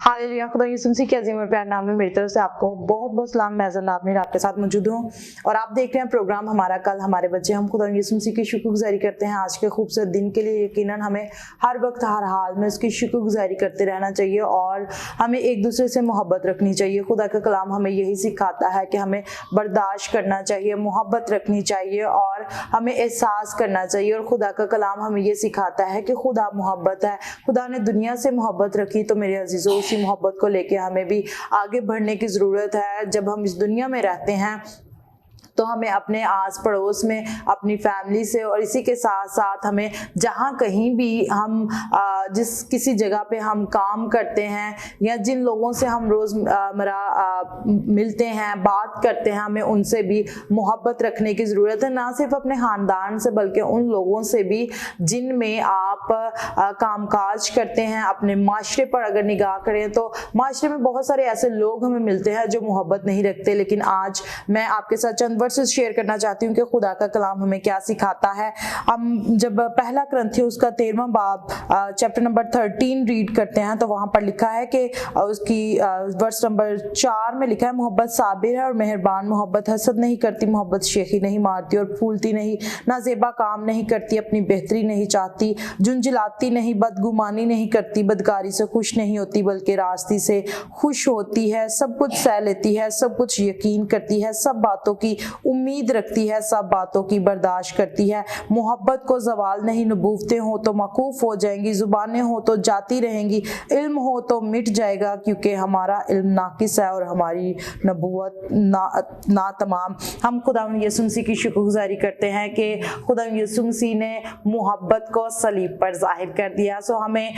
Hallelujah, खुदा यीशु मसीह के अजीम और प्यारे नाम में मेरी तरफ से आपको बहुत बहुत सलाम। मैं ज़ना अपनी आपके साथ मौजूद हूँ और आप देख रहे हैं प्रोग्राम हमारा कल हमारे बच्चे। हम खुदा यीशु मसीह की शुक्रगुजारी करते हैं आज के खूबसूरत दिन के लिए। यकीनन हमें हर वक्त हर हाल में उसकी शुक्रगुजारी करते रहना चाहिए और हमें एक दूसरे से मोहब्बत रखनी चाहिए। खुदा का कलाम हमें यही सिखाता है कि हमें बर्दाश्त करना चाहिए, मोहब्बत रखनी चाहिए और हमें एहसास करना चाहिए। और खुदा का कलाम हमें ये सिखाता है कि खुदा मोहब्बत है। खुदा ने दुनिया से मोहब्बत रखी तो मेरे अजीजों उसी मोहब्बत को लेके हमें भी आगे बढ़ने की जरूरत है। जब हम इस दुनिया में रहते हैं तो हमें अपने आस पड़ोस में अपनी फैमिली से और इसी के साथ साथ हमें जहाँ कहीं भी हम जिस किसी जगह पे हम काम करते हैं या जिन लोगों से हम रोज़मर्रा मिलते हैं, बात करते हैं, हमें उनसे भी मोहब्बत रखने की ज़रूरत है। ना सिर्फ अपने ख़ानदान से बल्कि उन लोगों से भी जिनमें आप कामकाज करते हैं। अपने माशरे पर अगर निगाह करें तो माशरे में बहुत सारे ऐसे लोग हमें मिलते हैं जो मोहब्बत नहीं रखते। लेकिन आज मैं आपके साथ चंद वर्सेस शेयर करना चाहती हूँ कि खुदा का कलाम हमें क्या सिखाता है। हम जब पहला कुरिन्थियों उसका 13वां बाब चैप्टर नंबर 13 रीड करते हैं तो वहां पर लिखा है कि उसकी वर्स नंबर 4 में लिखा है, मोहब्बत साबिर है और मेहरबान, मोहब्बत हसद नहीं करती, मोहब्बत शेखी नहीं मारती और फूलती नहीं, नाजेबा काम नहीं करती, अपनी बेहतरी नहीं चाहती, झुंझलाती नहीं, बदगुमानी नहीं करती, बदकारी से खुश नहीं होती बल्कि रास्ती से खुश होती है, सब कुछ सह लेती है, सब कुछ यकीन करती है, सब बातों की उम्मीद रखती है, सब बातों की बर्दाश्त करती है। मोहब्बत को जवाल नहीं, नबूवतें हो तो मकूफ हो जाएंगी, जुबानें हो तो जाती रहेंगी, इल्म हो तो मिट जाएगा, क्योंकि हमारा इल्म नाकिस है और हमारी नबूवत ना तमाम। हम खुदा यीशु मसीह की शुक्रगुजारी करते हैं कि खुदा यीशु मसीह ने मोहब्बत को सलीब पर जाहिर कर दिया। सो हमें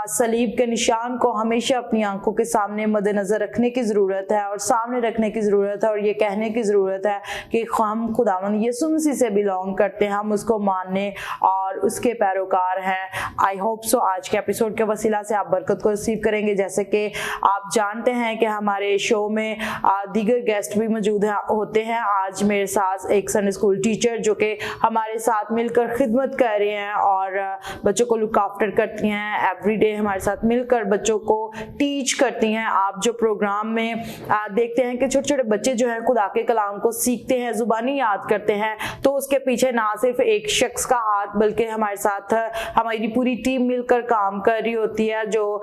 सलीब के निशान को हमेशा अपनी आंखों के सामने मद्देनजर रखने की ज़रूरत है और सामने रखने की ज़रूरत है और ये कहने की ज़रूरत है कि हम खुदावंद यीशु मसीह से बिलोंग करते हैं, हम उसको मानने और उसके पैरोकार हैं। आई होप सो आज के एपिसोड के वसीला से आप बरकत को रिसीव करेंगे। जैसे कि आप जानते हैं कि हमारे शो में दीगर गेस्ट भी मौजूद होते हैं। आज मेरे साथ एक संडे स्कूल टीचर जो कि हमारे साथ मिलकर खिदमत कर रहे हैं और बच्चों को लुक आफ्टर करती हैं, एवरीडे हमारे साथ मिलकर बच्चों को टीच करती हैं। आप जो प्रोग्राम में देखते हैं कि छोटे छोटे बच्चे जो हैं खुदा के कलाम को सीखते हैं, जुबानी याद करते हैं, तो उसके पीछे ना सिर्फ एक शख्स का हाथ बल्कि हमारे साथ हमारी पूरी टीम मिलकर काम कर रही होती है, जो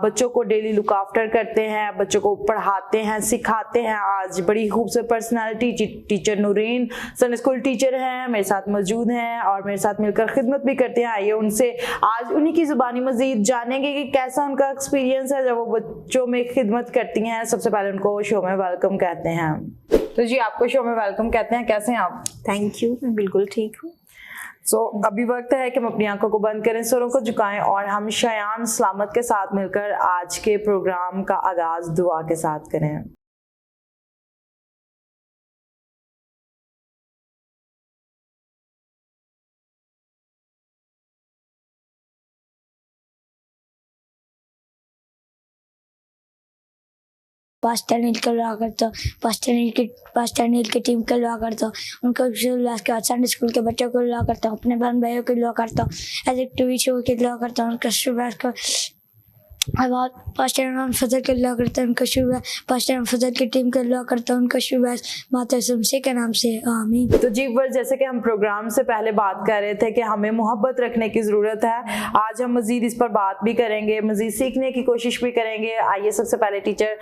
बच्चों को डेली लुक आफ्टर करते हैं, बच्चों को पढ़ाते हैं, सिखाते हैं। आज बड़ी खूबसूरत personality teacher Noorin Sunday school teacher हैं, मेरे साथ मौजूद हैं और मेरे साथ मिलकर खिदमत भी करते हैं। आइए उनसे आज उन्हीं की जुबानी मजीद जानेंगे कि कैसा उनका एक्सपीरियंस है जब वो बच्चों में खिदमत करती हैं। सबसे पहले उनको शो में वेलकम कहते हैं। तो जी आपको शो में वेलकम कहते हैं, कैसे हैं आप? थैंक यू, मैं बिल्कुल ठीक हूँ। अभी वक्त है कि हम अपनी आंखों को बंद करें, सरों को झुकाएं और हम शयान सलामत के साथ मिलकर आज के प्रोग्राम का आगाज दुआ के साथ करें। पास्टर नील का दुआ करता हूँ, पास्टर नील की टीम का दुआ करता हूँ, उनका विश्वास के बाद संडे स्कूल के बच्चों को दुआ करता हूँ, अपने बहन भाइयों की दुआ करता हूँ, एज एक टीवी शो की दुआ करता हूँ, उनका शुरुआत का बाद पास्टर इमाम फजल के दुआ करता हूँ, उनका शुरुआत पास्टर इमाम फजल की टीम का दुआ करता हूँ, उनका शुरुआत माता शमसी के नाम से, आमीन। तो जी वर्ष जैसे कि हम प्रोग्राम से पहले बात कर रहे थे कि हमें मोहब्बत रखने की ज़रूरत है। आज हम मज़ीद इस पर बात भी करेंगे, मज़ीद सीखने की कोशिश भी करेंगे। आइए सबसे पहले टीचर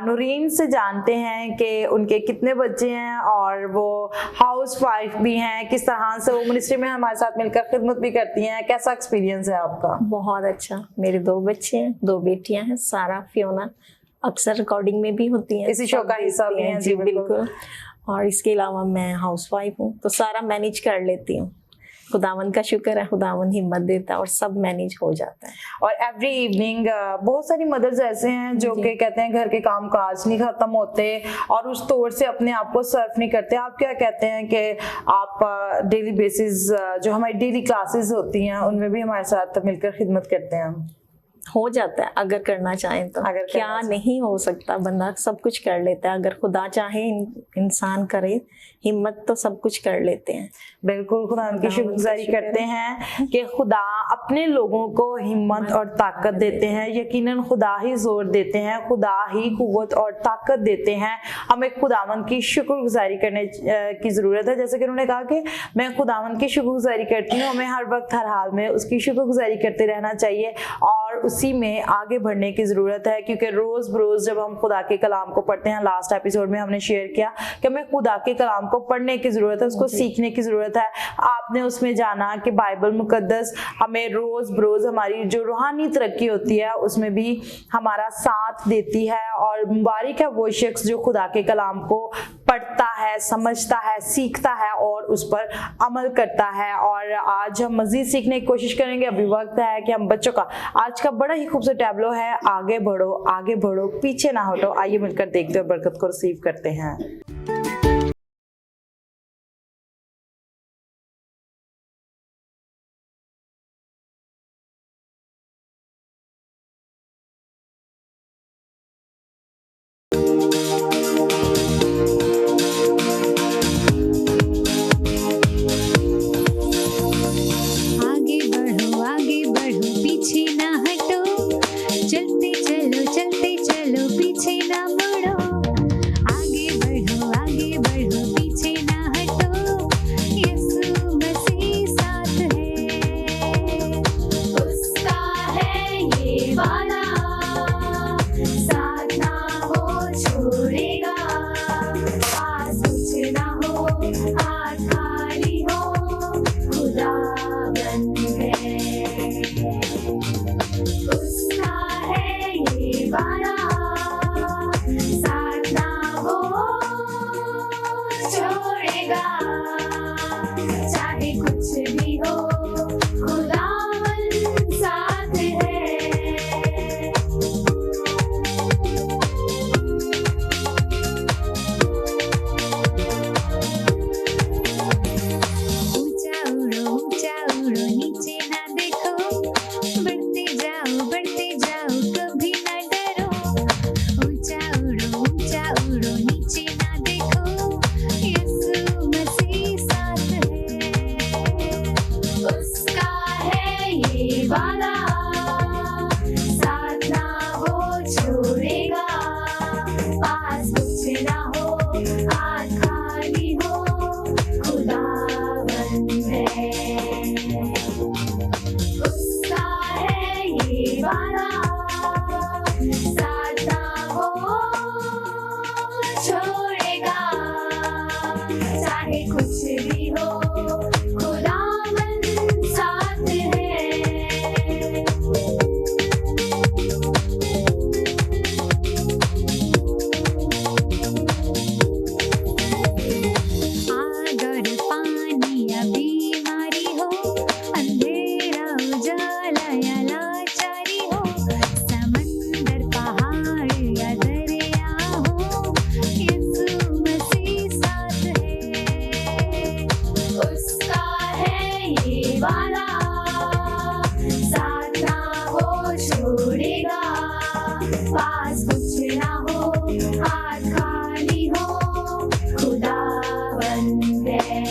नूरीन से जानते हैं कि उनके कितने बच्चे हैं और वो हाउस वाइफ भी हैं, किस तरह से वो मिनिस्ट्री में हमारे साथ मिलकर खिदमत भी करती हैं, कैसा एक्सपीरियंस है आपका? बहुत अच्छा। मेरे 2 बच्चे हैं, 2 बेटियां हैं, सारा फियोना अक्सर रिकॉर्डिंग में भी होती हैं, इसी शो का हिस्सा भी हैं। जी बिल्कुल। और इसके अलावा मैं हाउस वाइफ हूँ तो सारा मैनेज कर लेती हूँ। खुदावंद का शुक्र है, खुदावंद हिम्मत देता है और सब मैनेज हो जाता है। और एवरी इवनिंग बहुत सारी मदर्स ऐसे हैं जो कि कहते हैं घर के काम काज नहीं खत्म होते और उस तौर से अपने आप को सर्व नहीं करते। आप क्या कहते हैं कि आप डेली बेसिस जो हमारी डेली क्लासेस होती हैं उनमें भी हमारे साथ मिलकर खिदमत करते हैं? हो जाता है अगर करना चाहें तो। अगर क्या करना नहीं हो सकता, बंदा सब कुछ कर लेता है अगर खुदा चाहे, इंसान करे हिम्मत तो सब कुछ कर लेते हैं। बिल्कुल, खुदा उनकी शुक्रगुजारी करते हैं कि खुदा अपने लोगों को हिम्मत और ताकत देते हैं। यकीनन खुदा ही जोर देते हैं, खुदा ही कुव्वत और ताकत देते हैं। हमें खुदावंद की शुक्रगुजारी करने की ज़रूरत है। जैसे कि उन्होंने कहा कि मैं खुदावंद की शुक्रगुजारी करती हूँ, हमें हर वक्त हर हाल में उसकी शुक्रगुजारी करते रहना चाहिए और उसी में आगे बढ़ने की ज़रूरत है। क्योंकि रोज़ बरोज़ जब हम खुदा के कलाम को पढ़ते हैं, लास्ट एपिसोड में हमने शेयर किया कि हमें खुदा के कलाम को पढ़ने की ज़रूरत है, उसको सीखने की ज़रूरत है। आपने उसमें जाना कि बाइबल मुकद्दस हमें रोज़ बरोज़ हमारी जो रूहानी तरक्की होती है उसमें भी हमारा साथ देती है। और मुबारक है वो शख्स जो खुदा के कलाम को पढ़ता है, समझता है, सीखता है और उस पर अमल करता है। और आज हम मज़ीद सीखने की कोशिश करेंगे। अभी वक्त है कि हम बच्चों का आज का बड़ा ही खूबसूरत टैबलो है, आगे बढ़ो पीछे ना हटो। आइए मिलकर देखते हैं, बरकत को रिसीव करते हैं। आगे बढ़ो पीछे ना हटो, चलते चलो पीछे ना मुड़ो। आगे बढ़ो पीछे ना हटो, यीशु मसीह साथ है। उसका है ये वादा, साथ ना हो छोड़ेगा। पास कुछ ना हो, हाथ खाली हो, खुदा बन गए। उसका है ये वादा, साथ ना हो छोड़ेगा। चाहे कुछ भी हो, खुदावन साथ है। ऊंचा उड़ो नीचे ना देखो, बढ़ते जाओ कभी ना डरो। ऊंचा उड़ो नीचे ना देखो, यीशु मसीह साथ है। उसका है ये वादा, साथ ना हो छोड़ेगा। पास कुछ ना हो, हाथ खाली हो, खुदा बन गए। उसका है ये वादा, साथ ना हो छोड़ेगा। चाहे कुछ भी हो, खुदावन साथ है। आग और पानी या बीमारी हो, अंधेरा उजाला या लाचारी हो, समंदर पहाड़ या दरिया हो, यीशु मसीह साथ है। उसका है ये वादा, साथ ना हो छोड़ेगा। पास कुछ ना हो, हाथ खाली हो, खुदा बन गए।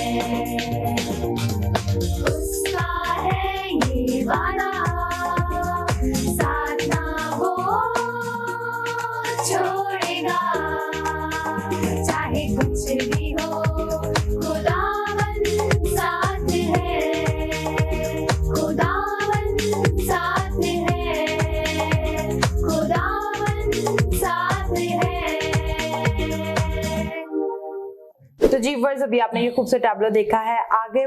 उसका है ये वादा, साथ ना हो छोड़ेगा। चाहे कुछ भी हो, खुदावन साथ है। खुदावन साथ है। खुदावन साथ है। तो जी वर्स, अभी आपने ये खूबसूरत टैबलो देखा है, आगे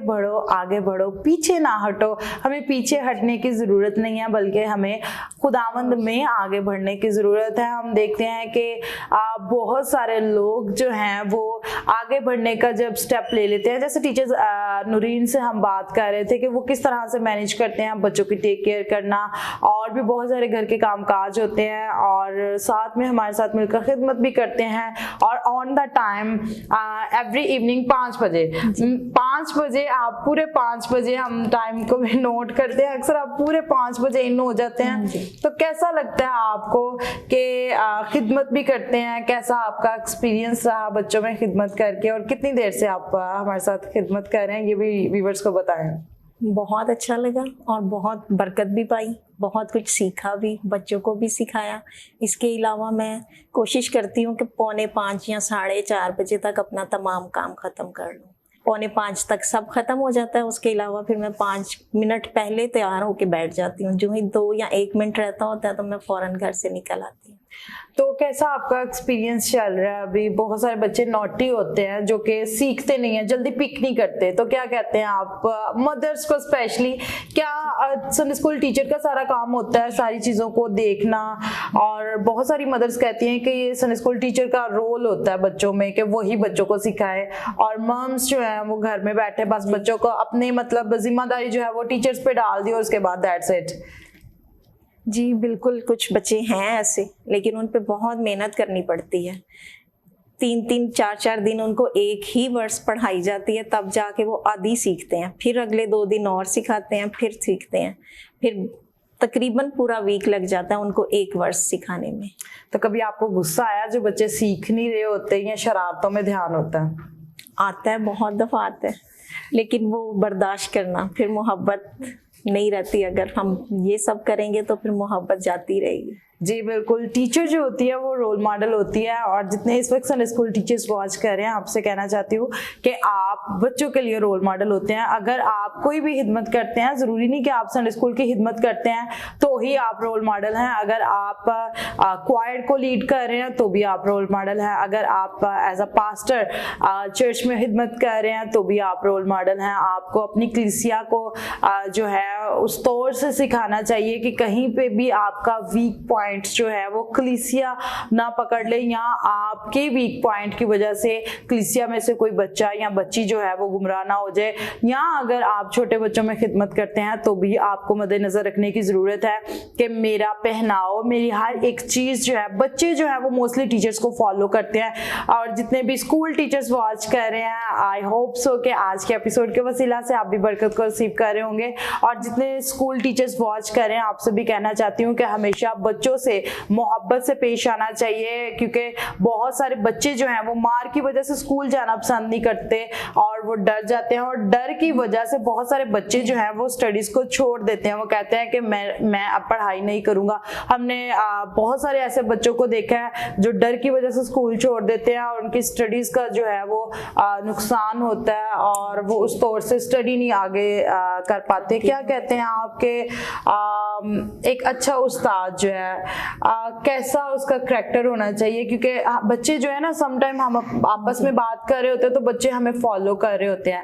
बढ़ो पीछे ना हटो। हमें पीछे हटने की ज़रूरत नहीं है, बल्कि हमें खुदावंद में आगे बढ़ने की ज़रूरत है। हम देखते हैं कि बहुत सारे लोग जो हैं वो आगे बढ़ने का जब स्टेप ले लेते हैं, जैसे टीचर्स नूरीन से हम बात कर रहे थे कि वो किस तरह से मैनेज करते हैं बच्चों की टेक केयर करना, और भी बहुत सारे घर के काम काज होते हैं, और साथ में हमारे साथ मिलकर खिदमत भी करते हैं। और on the time every evening 5 बजे, 5 बजे आप पूरे 5 बजे, हम टाइम को भी नोट करते हैं, अक्सर आप पूरे 5 बजे इन हो जाते हैं, तो कैसा लगता है आपको कि खिदमत भी करते हैं? कैसा आपका एक्सपीरियंस रहा बच्चों में खिदमत करके, और कितनी देर से आप हमारे साथ खिदमत कर रहे हैं, ये भी व्यूअर्स को बताएं। बहुत अच्छा लगा और बहुत बरकत भी पाई, बहुत कुछ सीखा भी, बच्चों को भी सिखाया। इसके अलावा मैं कोशिश करती हूँ कि 4:45 या 4:30 बजे तक अपना तमाम काम ख़त्म कर लूँ। 4:45 तक सब ख़त्म हो जाता है। उसके अलावा फिर मैं 5 मिनट पहले तैयार होके बैठ जाती हूँ। जो ही 2 या 1 मिनट रहता होता है तो मैं फ़ौरन घर से निकल आती हूँ। तो कैसा आपका एक्सपीरियंस चल रहा है? अभी बहुत सारे बच्चे नॉटी होते हैं जो कि सीखते नहीं हैं, जल्दी पिक नहीं करते, तो क्या कहते हैं आप मदर्स को स्पेशली? क्या संडे स्कूल टीचर का सारा काम होता है सारी चीज़ों को देखना, और बहुत सारी मदर्स कहती हैं कि ये संडे स्कूल टीचर का रोल होता है बच्चों में कि वही बच्चों को सिखाए, और मम्स जो है वो घर में बैठे बस बच्चों को अपने मतलब जिम्मेदारी जो है वो टीचर्स पे डाल दी और उसके बाद दैट्स इट। जी बिल्कुल, कुछ बच्चे हैं ऐसे, लेकिन उन पे बहुत मेहनत करनी पड़ती है। 3-3, 4-4 दिन उनको एक ही वर्ड्स पढ़ाई जाती है, तब जाके वो आधी सीखते हैं। फिर अगले 2 दिन और सिखाते हैं, फिर सीखते हैं, फिर तकरीबन पूरा वीक लग जाता है उनको एक वर्ड्स सिखाने में। तो कभी आपको गुस्सा आया जो बच्चे सीख नहीं रहे होते या शरारतों में ध्यान होता है? आता है, बहुत दफ़ा आता है, लेकिन वो बर्दाश्त करना, फिर मोहब्बत नहीं रहती। अगर हम ये सब करेंगे तो फिर मोहब्बत जाती रहेगी। जी बिल्कुल, टीचर जो होती है वो रोल मॉडल होती है, और जितने इस वक्त संडे स्कूल टीचर्स वॉच कर रहे हैं, आपसे कहना चाहती हूँ कि आप बच्चों के लिए रोल मॉडल होते हैं। अगर आप कोई भी खिदमत करते हैं, ज़रूरी नहीं कि आप संडे स्कूल की खिदमत करते हैं तो ही आप रोल मॉडल हैं। अगर आप क्वायर को लीड कर रहे हैं तो भी आप रोल मॉडल हैं। अगर आप एज अ पास्टर चर्च में खिदमत कर रहे हैं तो भी आप रोल मॉडल हैं। आपको अपनी कलीसिया को जो है उस तौर से सिखाना चाहिए कि कहीं पे भी आपका वीक पॉइंट्स जो है वो कलीसिया ना पकड़ ले, या आपके वीक पॉइंट की वजह से कलीसिया में से कोई बच्चा या बच्ची जो है वो गुमराह ना हो जाए। या अगर आप छोटे बच्चों में खिदमत करते हैं तो भी आपको मद्देनजर रखने की ज़रूरत है कि मेरा पहनाव, मेरी हर एक चीज़ जो है, बच्चे जो है वो मोस्टली टीचर्स को फॉलो करते हैं। और जितने भी स्कूल टीचर्स वॉच कर रहे हैं, आई होप सो कि आज के एपिसोड के वसीला से आप भी बरकत को रिसीव कर रहे होंगे। और जितने स्कूल टीचर्स वॉच कर रहे हैं, आपसे भी कहना चाहती हूँ कि हमेशा बच्चों से मोहब्बत से पेश आना चाहिए, क्योंकि बहुत सारे बच्चे जो हैं वो मार की वजह से स्कूल जाना पसंद नहीं करते और वो डर जाते हैं, और डर की वजह से बहुत सारे बच्चे जो हैं वो स्टडीज़ को छोड़ देते हैं। वो कहते हैं कि मैं अब पढ़ाई नहीं करूँगा। हमने बहुत सारे ऐसे बच्चों को देखा है जो डर की वजह से स्कूल छोड़ देते हैं और उनकी स्टडीज़ का जो है वो नुकसान होता है और वो उस तौर से स्टडी नहीं आगे कर पाते। क्या कहते हैं आपके एक अच्छा उस्ताद जो है कैसा उसका करैक्टर होना चाहिए? क्योंकि बच्चे जो है ना, समटाइम हम आपस में बात कर रहे होते हैं तो बच्चे हमें फॉलो कर रहे होते हैं।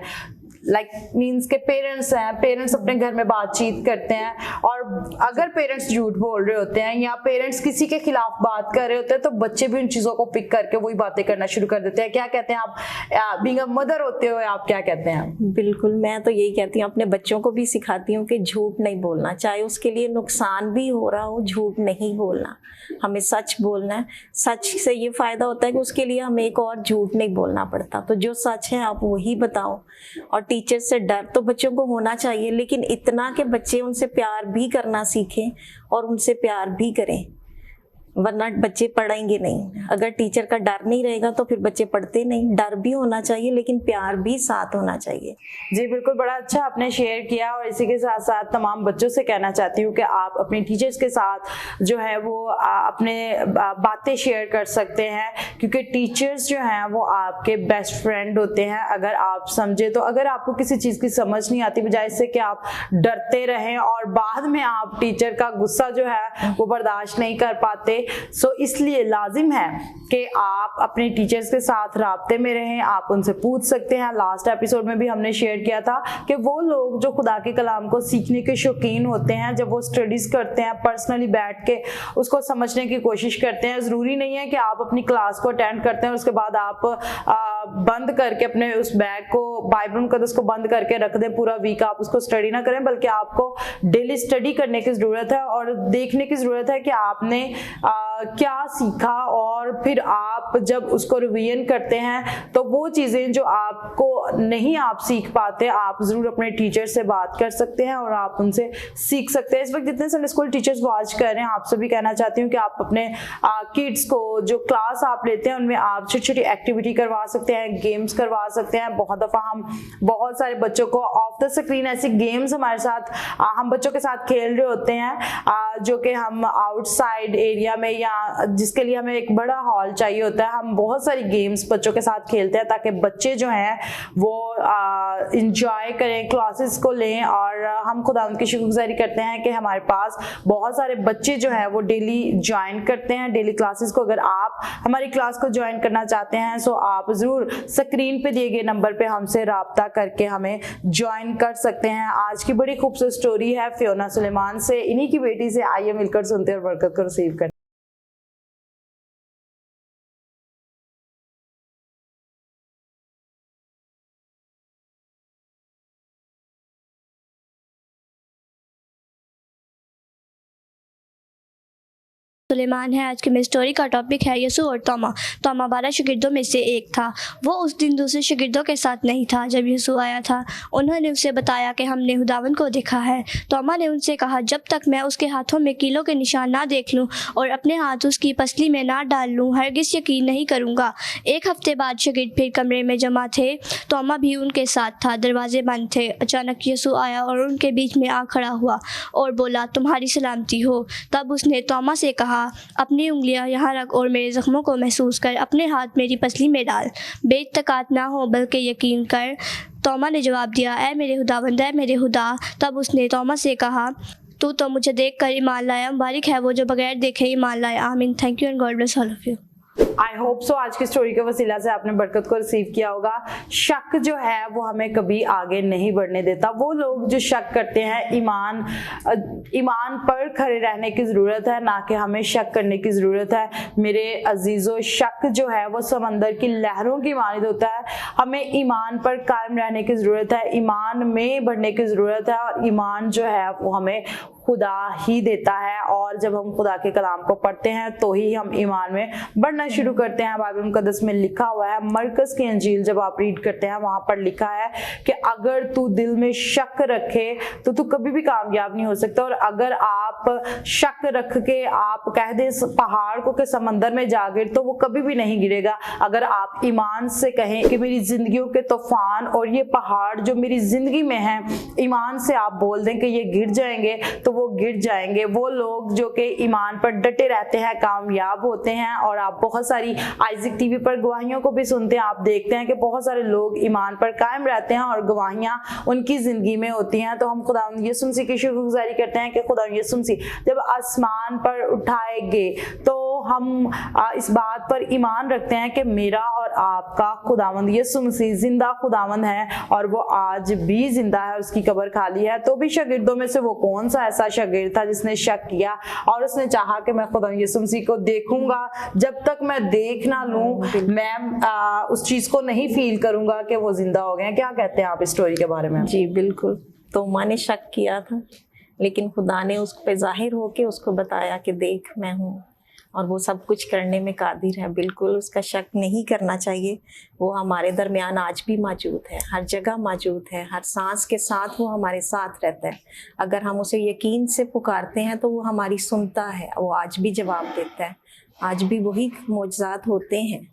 मीन्स के पेरेंट्स हैं, पेरेंट्स अपने घर में बातचीत करते हैं, और अगर पेरेंट्स झूठ बोल रहे होते हैं या पेरेंट्स किसी के खिलाफ बात कर रहे होते हैं तो बच्चे भी उन चीज़ों को पिक करके वही बातें करना शुरू कर देते हैं। क्या कहते हैं आप, बीइंग अ मदर होते हो, आप क्या कहते हैं? बिल्कुल, मैं तो यही कहती हूँ, अपने बच्चों को भी सिखाती हूँ कि झूठ नहीं बोलना, चाहे उसके लिए नुकसान भी हो रहा हो, झूठ नहीं बोलना, हमें सच बोलना है। सच से ये फ़ायदा होता है कि उसके लिए हमें एक और झूठ नहीं बोलना पड़ता। तो जो सच है आप वही बताओ। और टीचर से डर तो बच्चों को होना चाहिए, लेकिन इतना कि बच्चे उनसे प्यार भी करना सीखें और उनसे प्यार भी करें, वरना बच्चे पढ़ेंगे नहीं। अगर टीचर का डर नहीं रहेगा तो फिर बच्चे पढ़ते नहीं। डर भी होना चाहिए लेकिन प्यार भी साथ होना चाहिए। जी बिल्कुल, बड़ा अच्छा आपने शेयर किया, और इसी के साथ साथ तमाम बच्चों से कहना चाहती हूँ कि आप अपने टीचर्स के साथ जो है वो अपने बातें शेयर कर सकते हैं, क्योंकि टीचर्स जो हैं वो आपके बेस्ट फ्रेंड होते हैं अगर आप समझे तो। अगर आपको किसी चीज़ की समझ नहीं आती, बजाय इससे कि आप डरते रहें और बाद में आप टीचर का गुस्सा जो है वो बर्दाश्त नहीं कर पाते, सो इसलिए लाजिम है कि आप अपने टीचर्स के साथ राब्ते में रहें, आप उनसे पूछ सकते हैं। लास्ट एपिसोड में भी हमने शेयर किया था कि वो लोग जो खुदा के कलाम को सीखने के शौकीन होते हैं, जब वो स्टडीज़ करते हैं, पर्सनली बैठ के उसको समझने की कोशिश करते हैं। ज़रूरी नहीं है कि आप अपनी क्लास को अटेंड करते हैं उसके बाद आप बंद करके अपने उस बैग को, बाइबल मुकद्दस को बंद करके रख दें, पूरा वीक आप उसको स्टडी ना करें, बल्कि आपको डेली स्टडी करने की ज़रूरत है और देखने की ज़रूरत है कि आपने क्या सीखा, और फिर आप जब उसको रिवीजन करते हैं तो वो चीज़ें जो आपको नहीं आप सीख पाते, आप ज़रूर अपने टीचर से बात कर सकते हैं और आप उनसे सीख सकते हैं। इस वक्त जितने संडे स्कूल टीचर्स वॉच कर रहे हैं, आपसे भी कहना चाहती हूँ कि आप अपने किड्स को जो क्लास आप लेते हैं उनमें आप छोटी छोटी एक्टिविटी करवा सकते हैं, गेम्स करवा सकते हैं। बहुत दफ़ा हम बहुत सारे बच्चों को ऑफ द स्क्रीन ऐसी गेम्स हमारे साथ हम बच्चों के साथ खेल रहे होते हैं जो कि हम आउटसाइड एरिया में, या जिसके लिए हमें एक बड़ा हॉल चाहिए होता है, हम बहुत सारी गेम्स बच्चों के साथ खेलते हैं ताकि बच्चे जो हैं वो इंजॉय करें, क्लासेस को लें। और हम खुदा उनकी शुक्रगुजारी करते हैं कि हमारे पास बहुत सारे बच्चे जो हैं वो डेली ज्वाइन करते हैं डेली क्लासेस को। अगर आप हमारी क्लास को ज्वाइन करना चाहते हैं सो आप ज़रूर स्क्रीन पे दिए गए नंबर पे हमसे राब्ता करके हमें ज्वाइन कर सकते हैं। आज की बड़ी खूबसूरत स्टोरी है फियोना सुलेमान से, इन्हीं की बेटी से। आइए मिलकर सुनते हैं और बरकत को रिसीव करते हैं। सुलेमान है। आज की मेरी स्टोरी का टॉपिक है यसू और तोमा। तोमा 12 शागिर्दों में से एक था। वो उस दिन दूसरे शागिर्दों के साथ नहीं था। जब यसू आया था उन्होंने उसे बताया कि हमने खुदावंद को देखा है। तोमा ने उनसे कहा, जब तक मैं उसके हाथों में कीलों के निशान ना देख लूं और अपने हाथ उसकी पसली में ना डाल लूं, हरगिज़ यकीन नहीं करूंगा। एक हफ्ते बाद शागिर्द फिर कमरे में जमा थे। तोमा भी उनके साथ था। दरवाजे बंद थे। अचानक यसू आया और उनके बीच में आ खड़ा हुआ और बोला, तुम्हारी सलामती हो। तब उसने तोमा से कहा, अपनी उंगलियां यहाँ रख और मेरे जख्मों को महसूस कर अपने हाथ मेरी पसली में डाल। बेइत्तेकात ना हो बल्कि यकीन कर। तोमा ने जवाब दिया, ऐ मेरे खुदावंद, ऐ मेरे खुदा। तब उसने तोमा से कहा, तू तो मुझे देखकर ईमान लाया। मुबारक है वो जो बगैर देखे ईमान लाया। आमीन। Thank you and God bless all of you. I hope so आज की स्टोरी के वसीला से आपने बरकत को रिसीव किया होगा। शक जो है वो हमें कभी आगे नहीं बढ़ने देता। वो लोग जो शक करते हैं, ईमान पर खड़े रहने की ज़रूरत है, ना कि हमें शक करने की ज़रूरत है। मेरे अजीज़ों, शक जो है वो समंदर की लहरों की मानिंद होता है। हमें ईमान पर कायम रहने की ज़रूरत है, ईमान में बढ़ने की ज़रूरत है। और ईमान जो है वो हमें खुदा ही देता है। और जब हम खुदा के कलाम को पढ़ते हैं तो ही हम ईमान में बढ़ना शुरू करते हैं। बाइबल मुकद्दस में लिखा हुआ है, मरकस की इंजील जब आप रीड करते हैं वहां पर लिखा है कि अगर तू दिल में शक रखे तो तू कभी भी कामयाब नहीं हो सकता। और अगर आप शक रख के आप कह दे पहाड़ को के समंदर में जा गिर, तो वो कभी भी नहीं गिरेगा। अगर आप ईमान से कहें कि मेरी जिंदगियों के तूफान और ये पहाड़ जो मेरी जिंदगी में है, ईमान से आप बोल दें कि ये गिर जाएंगे, तो वो गिर जाएंगे। वो लोग जो कि ईमान पर डटे रहते हैं कामयाब होते हैं। और आप बहुत सारी आइज़िक टीवी पर गवाहियों को भी सुनते हैं, आप देखते हैं कि बहुत सारे लोग ईमान पर कायम रहते हैं और गवाहियां उनकी जिंदगी में होती हैं। तो हम खुदा यीशु मसीह की शुक्रगुजारी करते हैं कि खुदा यीशु मसीह जब आसमान पर उठाएंगे तो हम इस बात पर ईमान रखते हैं कि मेरा और आपका खुदावंद यीशु मसीह जिंदा खुदावंद है और वो आज भी जिंदा है, उसकी कब्र खाली है। तो भी शागिर्दों में से वो कौन सा ऐसा शागिर्द था जिसने शक किया और उसने चाहा कि मैं खुदा यीशु मसीह को देखूंगा, जब तक मैं देख ना लूं मैं उस चीज को नहीं फील करूंगा कि वो जिंदा हो गए। क्या कहते हैं आप इस स्टोरी के बारे में? जी बिल्कुल। तो माँ ने शक किया था, लेकिन खुदा ने उस पे जाहिर होके उसको बताया कि देख मैं हूँ और वो सब कुछ करने में कादिर है। बिल्कुल उसका शक नहीं करना चाहिए। वो हमारे दरमियान आज भी मौजूद है, हर जगह मौजूद है, हर सांस के साथ वो हमारे साथ रहता है। अगर हम उसे यकीन से पुकारते हैं तो वो हमारी सुनता है, वो आज भी जवाब देता है। आज भी वही मौजज़ात होते हैं।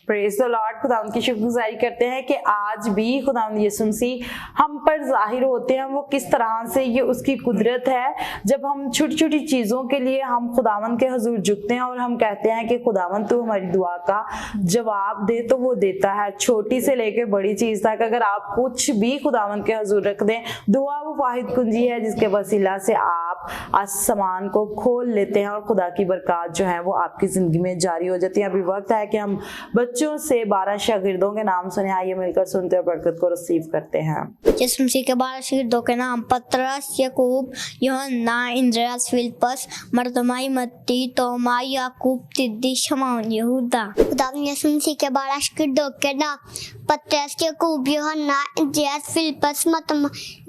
Praise the Lord. खुदा उनकी शुक्रगुजारी करते हैं कि आज भी खुदा यीशु मसीह हम पर जाहिर होते हैं। वो किस तरह से ये उसकी कुदरत है। जब हम छोटी छोटी चीज़ों के लिए हम खुदावंद के हजूर झुकते हैं और हम कहते हैं कि खुदावंद तू हमारी दुआ का जवाब दे, तो वो देता है। छोटी से लेके बड़ी चीज़ तक अगर आप कुछ भी खुदावंद के हजूर रख दें, दुआ वो वाहिद कुंजी है जिसके वसीला से आप आसमान को खोल लेते हैं और खुदा की बरकत जो है वो आपकी ज़िंदगी में जारी हो जाती है। अभी वक्त है कि हम बच्चों से 12 शागिर्दों के नाम सुने। आइए मिलकर सुनते और बरकत को रिसीव करते हैं। यीशु मसीह के 12 शागिर्दों के नाम पतरस, याकूब, यूहन्ना, इंद्रियास, फिलिप्पस, मरदमाई, मत्ती, तोमा, याकूब, तिद्दी, शमौन, यहूदा। खुदा यीशु मसीह के 12 शागिर्दों के नाम पतरस, याकूब, यूहन्ना, इंद्रियास, फिलिप्पस,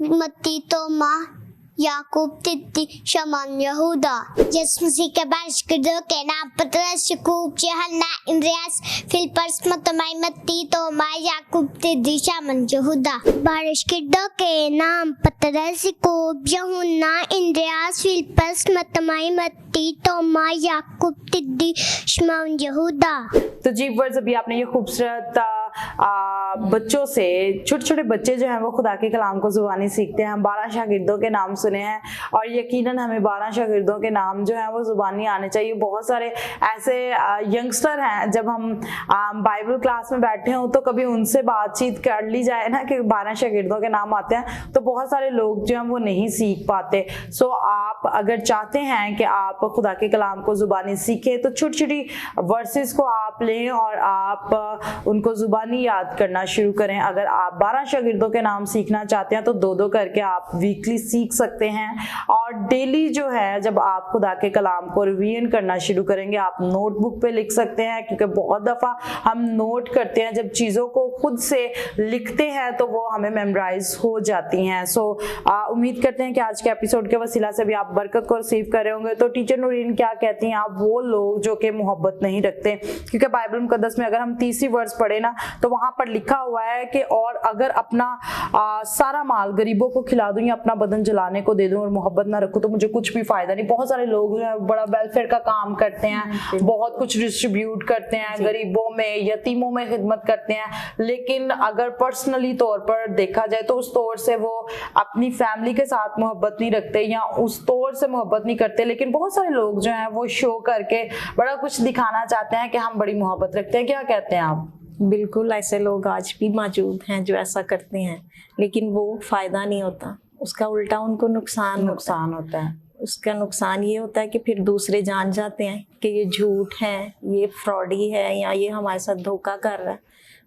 मत्ती, तोमा, याकूब तिद्दी शमौन यहूदा। यसु मसीह के बारिशगिर्दों के नाम पतरस याकूब यूहन्ना इंद्रियास फिलिप्पस मत्तोमाई मत्ती तोमा याकूब तिद्दी शमौन यहूदा। बारिशगिर्दों के नाम पतरस याकूब यूहन्ना इंद्रियास फिलिप्पस मत्तोमाई मत्ती तोमा याकूब तिद्दी शमौन यहूदा। तो जी वर्ड्स अभी आपने ये खूबसूरत बच्चों से, छोटे छोटे बच्चे जो हैं वो खुदा के कलाम को जुबानी सीखते हैं। हम 12 शागिर्दों के नाम सुने हैं और यकीनन हमें 12 शागिर्दों के नाम जो हैं वो जुबानी आने चाहिए। बहुत सारे ऐसे यंगस्टर हैं, जब हम बाइबल क्लास में बैठे हों तो कभी उनसे बातचीत कर ली जाए ना कि 12 शागिर्दों के नाम आते हैं, तो बहुत सारे लोग जो हैं वो नहीं सीख पाते। सो आप अगर चाहते हैं कि आप खुदा के कलाम को जुबानी सीखें तो छोटी छोटी वर्सेस को आप लें और आप उनको जुबानी याद करना शुरू करें। अगर आप 12 शागिर्दों के नाम सीखना चाहते हैं तो 2-2 करके आप वीकली सीख सकते हैं। और डेली जो है जब आप खुदा के कलाम को रिवीजन करना शुरू करेंगे, आप नोटबुक पे लिख सकते हैं, क्योंकि बहुत दफ़ा हम नोट करते हैं, जब चीज़ों को खुद से लिखते हैं तो वो हमें मेमोराइज हो जाती हैं। सो उम्मीद करते हैं कि आज के एपिसोड के वसीला से भी आप बरकत को रिसीव कर रहे होंगे। तो टीचर नूरीन क्या कहती हैं, आप वो लोग जो कि मोहब्बत नहीं रखते, क्योंकि बाइबल मुकद्दस में अगर हम 30वीं वर्स पढ़े ना तो वहां पर लिखा हुआ है कि और अगर अपना सारा माल गरीबों को खिला दूं या अपना बदन जलाने को दे दूं और मोहब्बत ना रखूं तो मुझे कुछ भी फायदा नहीं। बहुत सारे लोग जो है बड़ा वेलफेयर का काम करते हैं, बहुत कुछ डिस्ट्रीब्यूट करते हैं, गरीबों में यतीमों में खिदमत करते हैं, लेकिन अगर पर्सनली तौर पर देखा जाए तो उस तौर से वो अपनी फैमिली के साथ मोहब्बत नहीं रखते या उस तौर से मोहब्बत नहीं करते। लेकिन बहुत सारे लोग जो हैं वो शो करके बड़ा कुछ दिखाना चाहते हैं कि हम बड़ी मोहब्बत रखते हैं। क्या कहते हैं आप? बिल्कुल, ऐसे लोग आज भी मौजूद हैं जो ऐसा करते हैं, लेकिन वो फायदा नहीं होता, उसका उल्टा उनको नुकसान होता है। उसका नुकसान ये होता है कि फिर दूसरे जान जाते हैं कि ये झूठ है, ये फ्रॉडी है या ये हमारे साथ धोखा कर रहा है।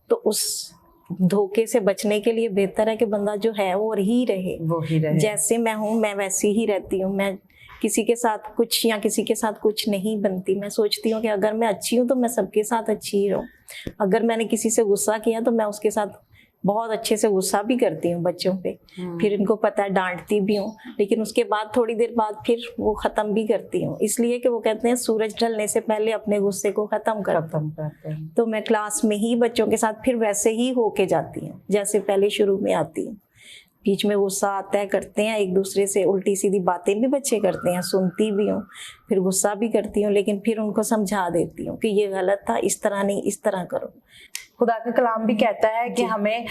तो उस धोखे से बचने के लिए बेहतर है कि बंदा जो है वो ही रहे। जैसे मैं हूँ मैं वैसी ही रहती हूँ। मैं किसी के साथ कुछ या किसी के साथ कुछ नहीं बनती। मैं सोचती हूँ कि अगर मैं अच्छी हूँ तो मैं सबके साथ अच्छी ही रहूँ। अगर मैंने किसी से गुस्सा किया तो मैं उसके साथ बहुत अच्छे से गुस्सा भी करती हूँ बच्चों पे, फिर इनको पता है डांटती भी हूँ, लेकिन उसके बाद थोड़ी देर बाद फिर वो ख़त्म भी करती हूँ। इसलिए कि वो कहते हैं सूरज ढलने से पहले अपने गुस्से को ख़त्म करते हैं। तो मैं क्लास में ही बच्चों के साथ फिर वैसे ही होके जाती हूँ जैसे पहले शुरू में आती हूँ। बीच में गुस्सा आता है, करते हैं एक दूसरे से उल्टी सीधी बातें भी बच्चे करते हैं, सुनती भी हूँ, फिर गुस्सा भी करती हूँ, लेकिन फिर उनको समझा देती हूँ कि ये गलत था, इस तरह नहीं, इस तरह करो। खुदा का कलाम भी कहता है कि हमें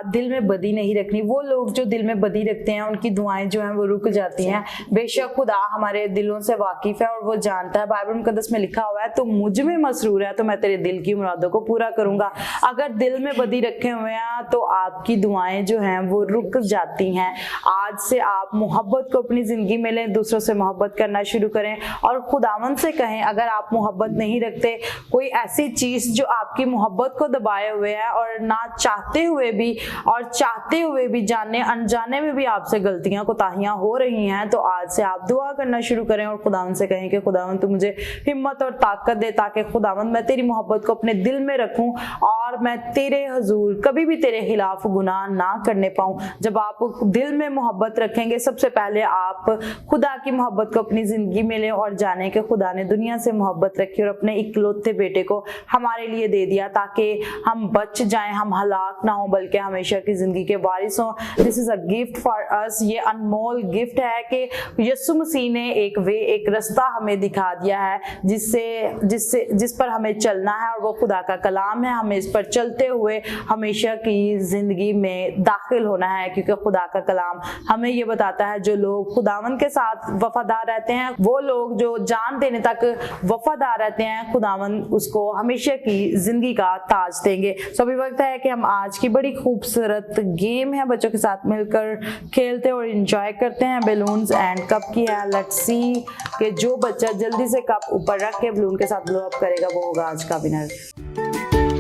दिल में बदी नहीं रखनी। वो लोग जो दिल में बदी रखते हैं उनकी दुआएं जो हैं वो रुक जाती हैं। बेशक खुदा हमारे दिलों से वाकिफ है और वो जानता है। बाइबल मुकद्दस में लिखा हुआ है तो मुझ में मसरूर है तो मैं तेरे दिल की मुरादों को पूरा करूंगा। अगर दिल में बदी रखे हुए हैं तो आपकी दुआएं जो हैं वो रुक जाती हैं। आज से आप मोहब्बत को अपनी जिंदगी में लें, दूसरों से मोहब्बत करना शुरू करें और खुदावंद से कहें अगर आप मोहब्बत नहीं रखते, कोई ऐसी चीज जो आपकी मोहब्बत को दबाए हुए है और ना चाहते हुए भी और चाहते हुए भी जाने अनजाने में भी आपसे गलतियां कोताहियां हो रही हैं, तो आज से आप दुआ करना शुरू करें और खुदावंद से कहें कि खुदावंद तू मुझे हिम्मत और ताकत दे ताकि खुदावंद मैं तेरी मोहब्बत को अपने दिल में रखूं और मैं तेरे हुजूर कभी भी तेरे खिलाफ गुनाह ना करने पाऊं। जब आप दिल में मोहब्बत रखेंगे, सबसे पहले आप खुदा की मोहब्बत को अपनी जिंदगी में लें और जाने के खुदा ने दुनिया से मोहब्बत रखी और अपने इकलौते बेटे को हमारे लिए दे दिया ताकि हम बच जाएं, हम हलाक ना हो बल्कि हमेशा की जिंदगी के वारिस हों। This is a gift for us. ये अनमोल गिफ्ट है कि यीशु मसीह ने एक रास्ता हमें दिखा दिया है जिस पर हमें चलना है और वो खुदा का कलाम है। हमें इस पर चलते हुए हमेशा की जिंदगी में दाखिल होना है, क्योंकि खुदा का कलाम हमें ये बताता है जो लोग खुदावन के साथ वफादार रहते हैं, वो लोग जो जान देने तक वफादार रहते हैं, खुदावन उसको हमेशा की जिंदगी का ताज देंगे। तो अभी वक्त है कि हम आज की बड़ी खूबसूरत गेम है बच्चों के साथ मिलकर खेलते और एंजॉय करते हैं। बैलून्स एंड कप की है। लेट्स सी कि जो बच्चा जल्दी से कप ऊपर रख के बैलून के साथ ब्लो अप करेगा वो होगा आज का विनर।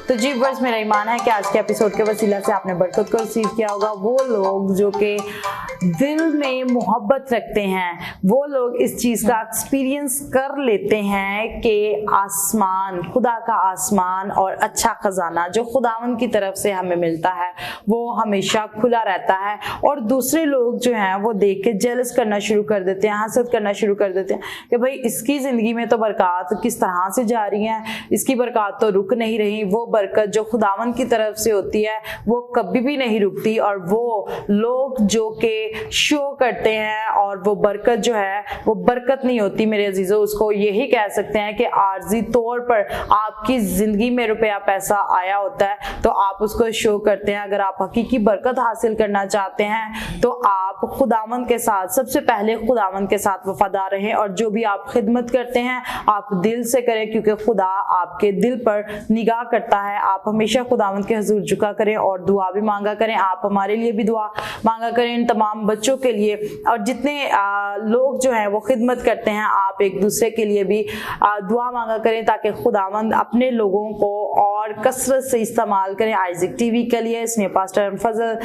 तो जी वर्ष मेरा ईमान है कि आज के एपिसोड के वसीला से आपने बरकत को रिसीव किया होगा। वो लोग जो कि दिल में मोहब्बत रखते हैं, वो लोग इस चीज़ का एक्सपीरियंस कर लेते हैं कि आसमान, खुदा का आसमान और अच्छा खजाना जो खुदावन की तरफ से हमें मिलता है वो हमेशा खुला रहता है। और दूसरे लोग जो हैं वो देख के जेलस करना शुरू कर देते हैं, हसद करना शुरू कर देते हैं कि भाई इसकी ज़िंदगी में तो बरक़ात किस तरह से जा रही हैं, इसकी बरक़ात तो रुक नहीं रही। वो बरकत जो खुदावन की तरफ से होती है वो कभी भी नहीं रुकती। और वो लोग जो कि शो करते हैं और वो बरकत जो है वो बरकत नहीं होती मेरे अजीजों। उसको यही कह सकते हैं कि आर्जी तौर पर आपकी ज़िंदगी में रुपया पैसा आया होता है तो आप उसको शो करते हैं। अगर आप हकीकी बरकत हासिल करना चाहते हैं तो आप खुदावन के साथ, सबसे पहले खुदावन के साथ वफादार रहें और जो भी आप खिदमत करते हैं आप दिल से करें, क्योंकि खुदा आपके दिल पर निगाह करता है। आप हमेशा खुदावन के हुजूर झुका करें और दुआ भी मांगा करें। आप हमारे लिए भी दुआ मांगा करें, इन तमाम बच्चों के लिए और जितने लोग जो हैं वो खिदमत करते हैं, आप एक दूसरे के लिए भी दुआ मांगा करें ताकि खुदावन अपने लोगों को और कसरत से इस्तेमाल करें। आइज़िक टीवी के लिए, स्नेह पास्टर फजल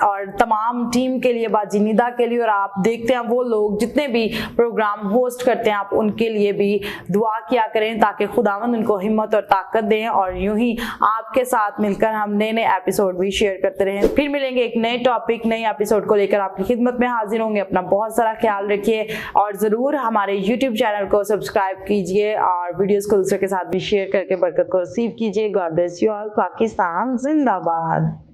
और तमाम टीम के लिए, बाजी निदा के लिए, और आप देखते हैं वो लोग जितने भी प्रोग्राम होस्ट करते हैं आप उनके लिए भी दुआ किया करें ताकि खुदावन उनको हिम्मत और ताकत दें और यूं ही आपके साथ मिलकर हम नए नए एपिसोड भी शेयर करते रहें। फिर मिलेंगे एक नए टॉपिक, नए एपिसोड को लेकर आपकी खिदमत में हाजिर होंगे। अपना बहुत सारा ख्याल रखिए और ज़रूर हमारे YouTube चैनल को सब्सक्राइब कीजिए और वीडियोस को दूसरों के साथ भी शेयर करके बरकत को रिसीव कीजिए। God bless you all. Pakistan जिंदाबाद।